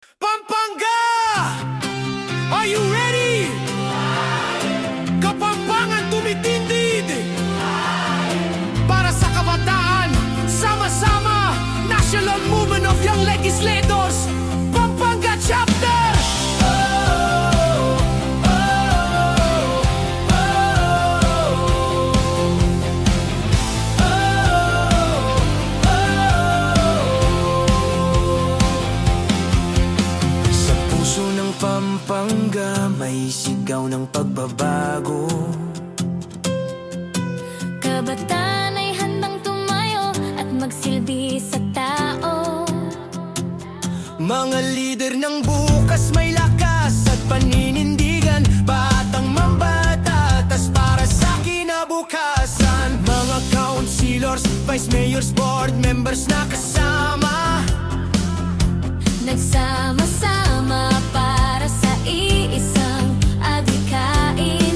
Pampanga! Are you ready? Kapampangan tumitindid para sa kabataan, sama-sama, National Movement of Young Legislators, Pampanga Chapter! Sa puso ng Pampanga may sigaw ng pagbabago. Kabataan ay handang tumayo at magsilbi sa tao. Mga lider ng bukas may lakas at paninindigan, batang mambatatas para sa kinabukasan. Mga councilors, vice mayors, board members na kasama, Nagsama-sama para sa iisang adhikain.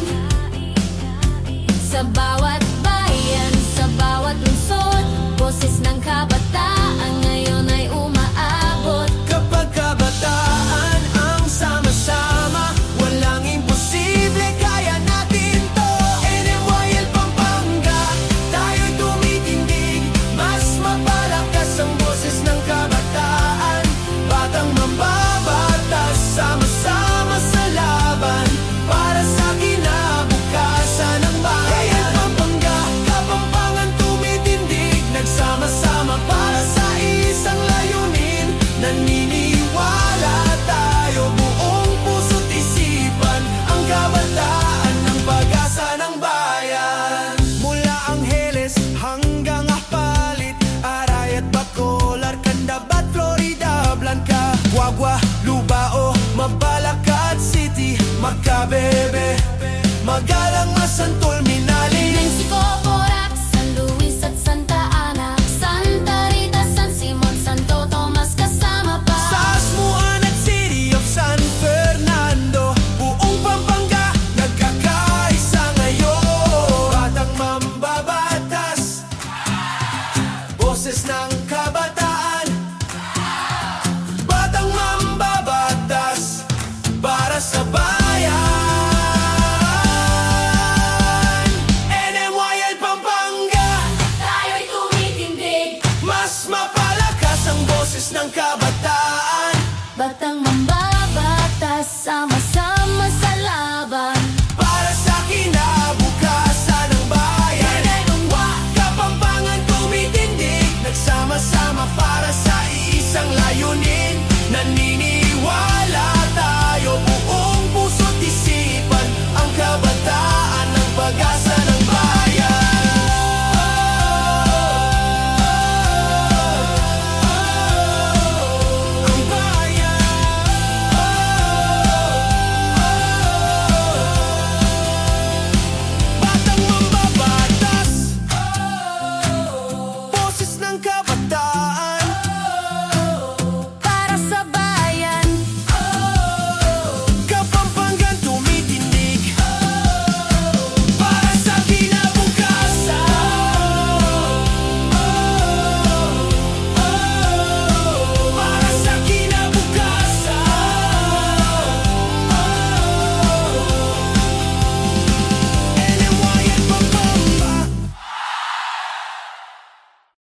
Sa bawat bayan, sa bawat lungsod, boses ng kabataan ngayon ay umaabot. kapag kabataan ang sama-sama, walang imposible, kaya natin to. NMYL Pampanga, tayo'y tumitindig, mas mapalakas ang boses ng kabataan. Batang mambabatas, sama-sama sa laban para sa kinabukasan ng bayan. Pampanga, Kapampangan tumitindig, nagsama-sama para sa isang layunin. Naniniwala tayo, buong puso't isipan, ang kabataan ng pag-asa ng bayan. Mula Angeles hanggang Apalit, Arayat, Bacolar, Candabat, Florida, Blanca, Guagua, Lubao, Mabalacat City, Magkabebe, Magalang, Masantol, Minalin, Mexico, Porac, San Luis at Santa Ana, Santa Rita, San Simon, Santo Tomas, kasama pa. sa Asmuan at City of San Fernando, buong Pampanga nagkakaisa ngayon. Batang mambabatas, boses ng kabataan. Batang mambabatas para sa bayan. NMYL Pampanga, Tayo'y tumitindig, mas mapalakas ang boses ng kabataan. batang